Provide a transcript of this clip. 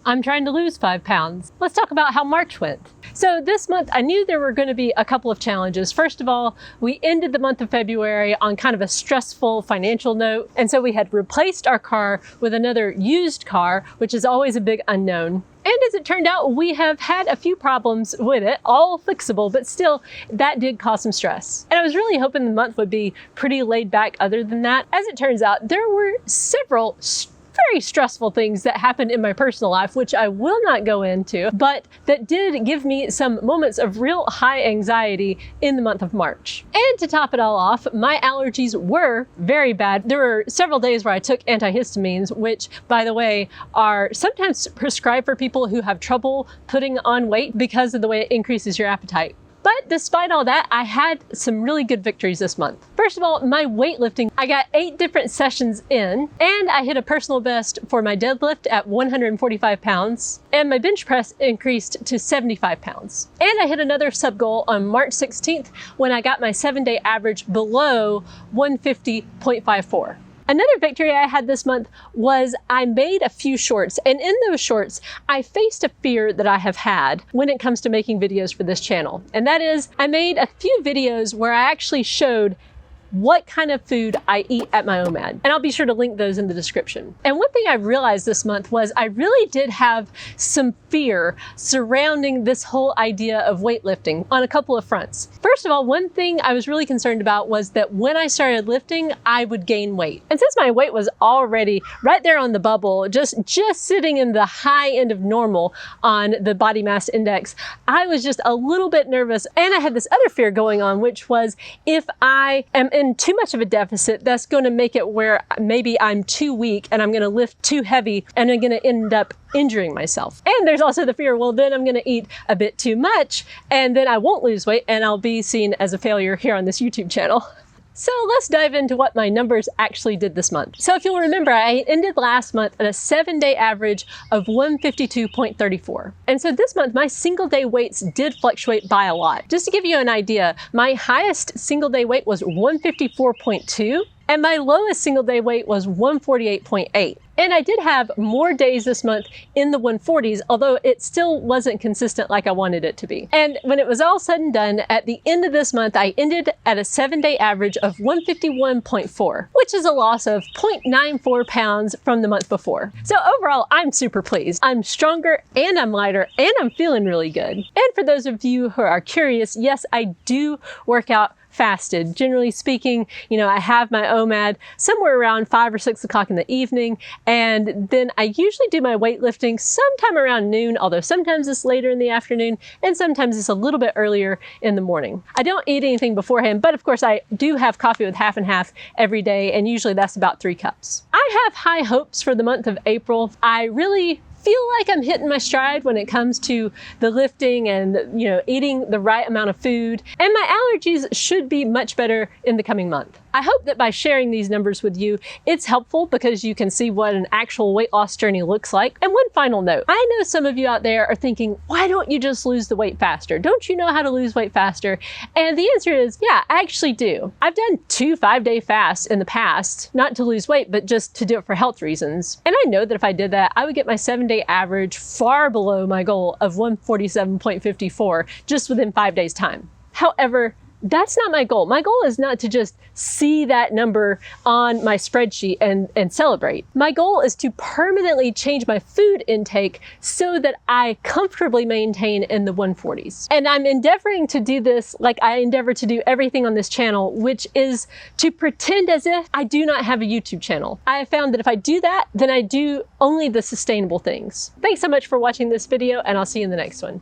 I'm trying to lose 5 pounds. Let's talk about how March went. So this month, I knew there were going to be a couple of challenges. First of all, we ended the month of February on kind of a stressful financial note. And so we had replaced our car with another used car, which is always a big unknown. And as it turned out, we have had a few problems with it, all fixable, but still, that did cause some stress. And I was really hoping the month would be pretty laid back other than that. As it turns out, there were several very stressful things that happened in my personal life, which I will not go into, but that did give me some moments of real high anxiety in the month of March. And to top it all off, my allergies were very bad. There were several days where I took antihistamines, which, by the way, are sometimes prescribed for people who have trouble putting on weight because of the way it increases your appetite. But despite all that, I had some really good victories this month. First of all, my weightlifting, I got 8 different sessions in, and I hit a personal best for my deadlift at 145 pounds, and my bench press increased to 75 pounds. And I hit another sub goal on March 16th when I got my 7-day average below 150.54. Another victory I had this month was I made a few shorts, and in those shorts, I faced a fear that I have had when it comes to making videos for this channel. And that is, I made a few videos where I actually showed what kind of food I eat at my OMAD. And I'll be sure to link those in the description. And one thing I realized this month was I really did have some fear surrounding this whole idea of weightlifting on a couple of fronts. First of all, one thing I was really concerned about was that when I started lifting, I would gain weight. And since my weight was already right there on the bubble, just sitting in the high end of normal on the body mass index, I was just a little bit nervous. And I had this other fear going on, which was if I am in too much of a deficit, that's going to make it where maybe I'm too weak and I'm going to lift too heavy and I'm going to end up injuring myself. And there's also the fear, well, then I'm going to eat a bit too much and then I won't lose weight and I'll be seen as a failure here on this YouTube channel. So let's dive into what my numbers actually did this month. So if you'll remember, I ended last month at a 7-day average of 152.34. And so this month, my single day weights did fluctuate by a lot. Just to give you an idea, my highest single day weight was 154.2. And my lowest single day weight was 148.8. And I did have more days this month in the 140s, although it still wasn't consistent like I wanted it to be. And when it was all said and done, at the end of this month, I ended at a 7-day average of 151.4, which is a loss of 0.94 pounds from the month before. So overall, I'm super pleased. I'm stronger and I'm lighter and I'm feeling really good. And for those of you who are curious, yes, I do work out fasted. Generally speaking, you know, I have my OMAD somewhere around 5 or 6 o'clock in the evening, and then I usually do my weightlifting sometime around noon, although sometimes it's later in the afternoon, and sometimes it's a little bit earlier in the morning. I don't eat anything beforehand, but of course I do have coffee with half and half every day, and usually that's about 3 cups. I have high hopes for the month of April. I really feel like I'm hitting my stride when it comes to the lifting and, you know, eating the right amount of food. And my allergies should be much better in the coming month. I hope that by sharing these numbers with you, it's helpful because you can see what an actual weight loss journey looks like. And one final note, I know some of you out there are thinking, why don't you just lose the weight faster? Don't you know how to lose weight faster? And the answer is, yeah, I actually do. I've done 2 5-day fasts in the past, not to lose weight, but just to do it for health reasons. And I know that if I did that, I would get my 7-day average far below my goal of 147.54 just within 5 days' time. However, that's not my goal. My goal is not to just see that number on my spreadsheet and celebrate. My goal is to permanently change my food intake so that I comfortably maintain in the 140s. And I'm endeavoring to do this like I endeavor to do everything on this channel, which is to pretend as if I do not have a YouTube channel. I have found that if I do that, then I do only the sustainable things. Thanks so much for watching this video, and I'll see you in the next one.